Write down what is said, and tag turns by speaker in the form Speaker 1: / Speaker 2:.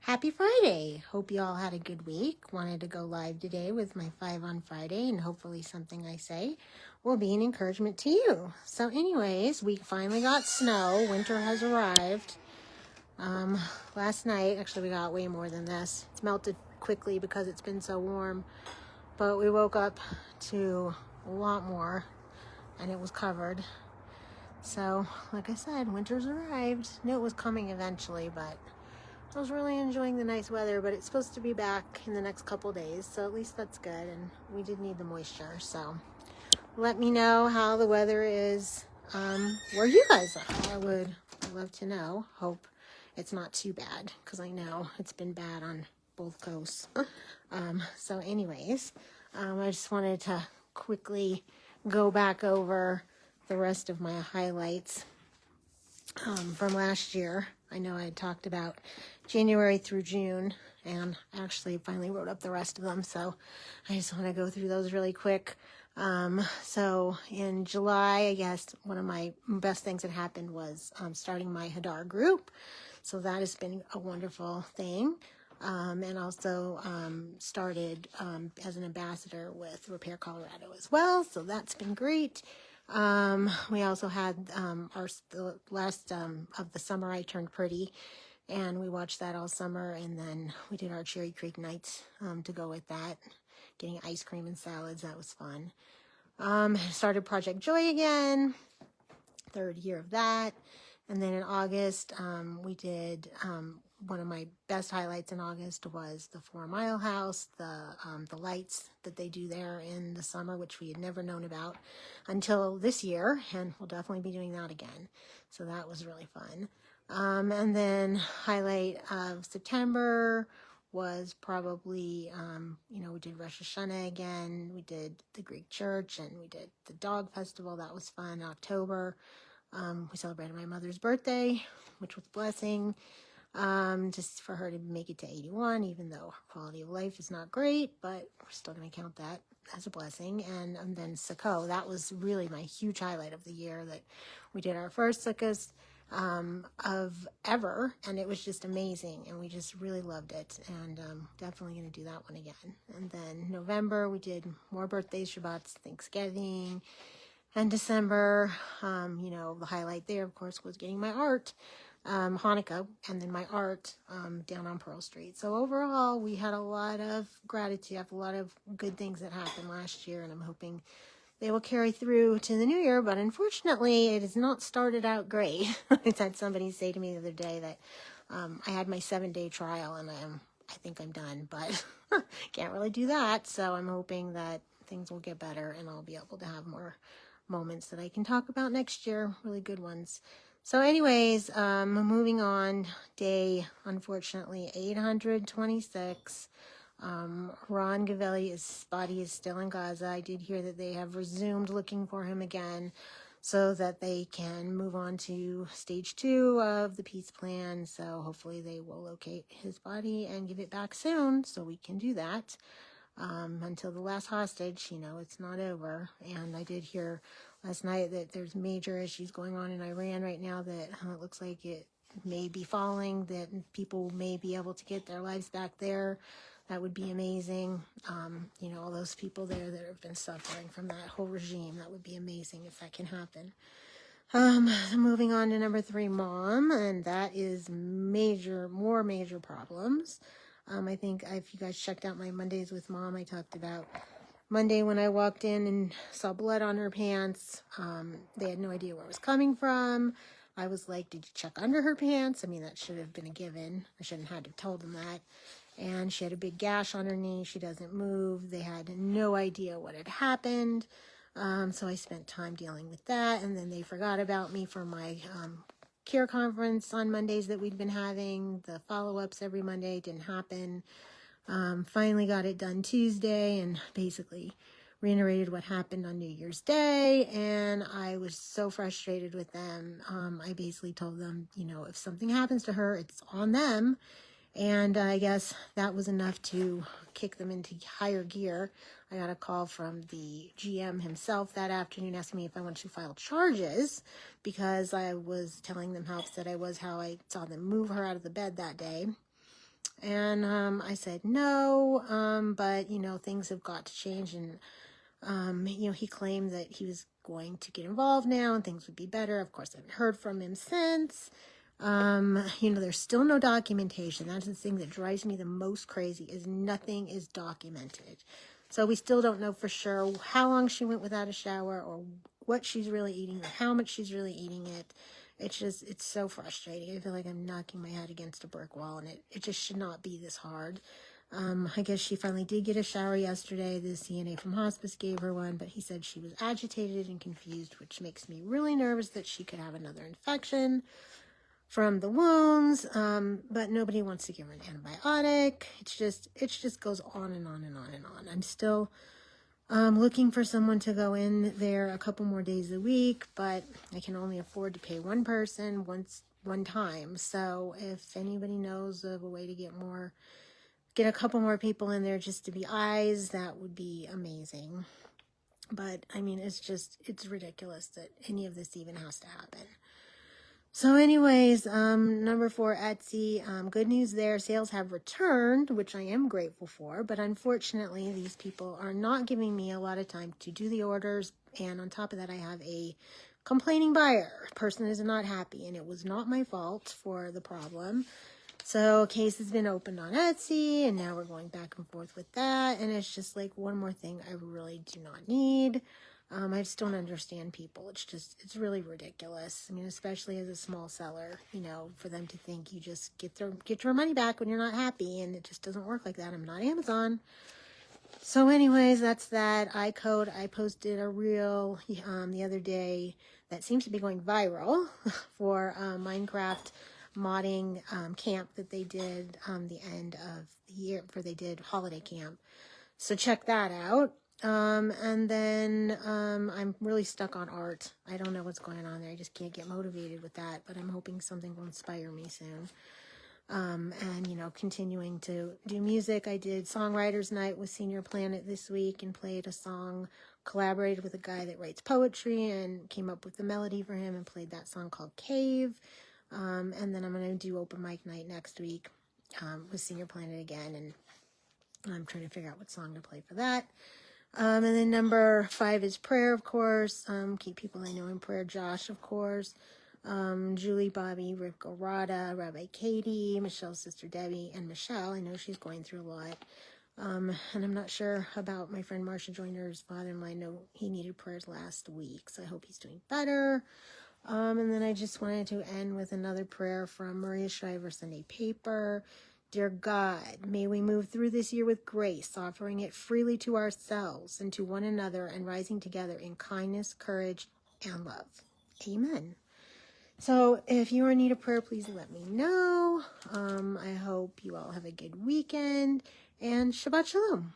Speaker 1: Happy Friday. Hope you all had a good week. Wanted to go live today with my 5 on Friday, and hopefully something I say will be an encouragement to you. So anyways, we finally got snow. Winter has arrived. Last night, actually we got way more than this. It's melted quickly because it's been so warm, but we woke up to a lot more and it was covered. So, like I said, winter's arrived. Knew it was coming eventually, but I was really enjoying the nice weather, but it's supposed to be back in the next couple days, so at least that's good, and we did need the moisture. So let me know how the weather is where you guys are. I would love to know. Hope it's not too bad, because I know it's been bad on both coasts. So anyways, I just wanted to quickly go back over the rest of my highlights from last year. I know I had talked about January through June, and actually finally wrote up the rest of them, so I just want to go through those really quick. So in July, I guess one of my best things that happened was starting my Hadar group, so that has been a wonderful thing. And also started as an ambassador with Repair Colorado as well, so that's been great. We also had the last of the summer I Turned Pretty, and we watched that all summer, and then we did our Cherry Creek nights to go with that, getting ice cream and salads. That was fun. Started Project Joy again, third year of that. And then in August, we did one of my best highlights in August was the 4 Mile House, the lights that they do there in the summer, which we had never known about until this year, and we'll definitely be doing that again. So that was really fun. And then highlight of September was probably, we did Rosh Hashanah again, we did the Greek church, and we did the dog festival. That was fun. October, we celebrated my mother's birthday, which was a blessing, just for her to make it to 81, even though her quality of life is not great, but we're still going to count that as a blessing. And then Sukkot, that was really my huge highlight of the year, that we did our first Sukkot of ever, and it was just amazing, and we just really loved it, and definitely going to do that one again. And then November, we did more birthdays, Shabbats, Thanksgiving, and December, the highlight there, of course, was getting my art, Hanukkah, and then my art down on Pearl Street. So overall, we had a lot of gratitude, a lot of good things that happened last year, and I'm hoping they will carry through to the new year, but unfortunately, it has not started out great. I had somebody say to me the other day that I had my 7-day trial, and I think I'm done, but can't really do that. So I'm hoping that things will get better, and I'll be able to have more moments that I can talk about next year, really good ones. So anyways, moving on, unfortunately, 826. Ran Givili's body is still in Gaza. I did hear that they have resumed looking for him again so that they can move on to stage 2 of the peace plan. So hopefully they will locate his body and give it back soon so we can do that. Until the last hostage, it's not over. And I did hear last night that there's major issues going on in Iran right now, that it looks like it may be falling, that people may be able to get their lives back there. That would be amazing. All those people there that have been suffering from that whole regime, that would be amazing if that can happen. Moving on to number 3, Mom, and that is more major problems. I think if you guys checked out my Mondays with Mom, I talked about Monday when I walked in and saw blood on her pants. They had no idea where it was coming from. I was like, did you check under her pants? I mean, that should have been a given. I shouldn't have had to have told them that. And she had a big gash on her knee. She doesn't move. They had no idea what had happened. So I spent time dealing with that. And then they forgot about me for my care conference on Mondays that we'd been having. The follow-ups every Monday didn't happen. Finally got it done Tuesday, and basically reiterated what happened on New Year's Day, and I was so frustrated with them. I basically told them, if something happens to her, it's on them, and I guess that was enough to kick them into higher gear. I got a call from the GM himself that afternoon asking me if I wanted to file charges, because I was telling them how upset I was, how I saw them move her out of the bed that day. And I said no, but, you know, things have got to change. And, you know, he claimed that he was going to get involved now and things would be better. Of course, I haven't heard from him since. You know, there's still no documentation. That's the thing that drives me the most crazy, is nothing is documented. So we still don't know for sure how long she went without a shower, or what she's really eating, or how much she's really eating it. It's so frustrating. I feel like I'm knocking my head against a brick wall, and it just should not be this hard. I guess she finally did get a shower yesterday. The CNA from hospice gave her one, but he said she was agitated and confused, which makes me really nervous that she could have another infection from the wounds. But nobody wants to give her an antibiotic. It just goes on and on and on and on. I'm still looking for someone to go in there a couple more days a week, but I can only afford to pay one person one time. So if anybody knows of a way to get a couple more people in there just to be eyes, that would be amazing. But I mean, it's ridiculous that any of this even has to happen. So anyways, number 4, Etsy, good news there. Sales have returned, which I am grateful for, but unfortunately these people are not giving me a lot of time to do the orders. And on top of that, I have a complaining buyer. Person is not happy, and it was not my fault for the problem. So a case has been opened on Etsy, and now we're going back and forth with that. And it's just like one more thing I really do not need. I just don't understand people. It's really ridiculous. I mean, especially as a small seller, you know, for them to think you just get your money back when you're not happy, and it just doesn't work like that. I'm not Amazon. So anyways, that's that. iCode, I posted a reel the other day that seems to be going viral for Minecraft modding camp that they did the end of the year, they did holiday camp. So check that out. And then I'm really stuck on art. I don't know what's going on there. I just can't get motivated with that, but I'm hoping something will inspire me soon. And, you know, continuing to do music. I did Songwriters Night with Senior Planet this week and played a song, collaborated with a guy that writes poetry and came up with the melody for him and played that song called Cave. And then I'm going to do open mic night next week with Senior Planet again, and I'm trying to figure out what song to play for that. And then number 5 is prayer, of course. Keep people I know in prayer. Josh, of course. Julie, Bobby, Rivka, Rada, Rabbi Katie, Michelle's sister Debbie, and Michelle. I know she's going through a lot. And I'm not sure about my friend Marsha Joyner's father-in-law. I know he needed prayers last week, so I hope he's doing better. And then I just wanted to end with another prayer from Maria Shriver Sunday Paper. Dear God, may we move through this year with grace, offering it freely to ourselves and to one another, and rising together in kindness, courage, and love. Amen. So if you are in need of prayer, please let me know. I hope you all have a good weekend, and Shabbat Shalom.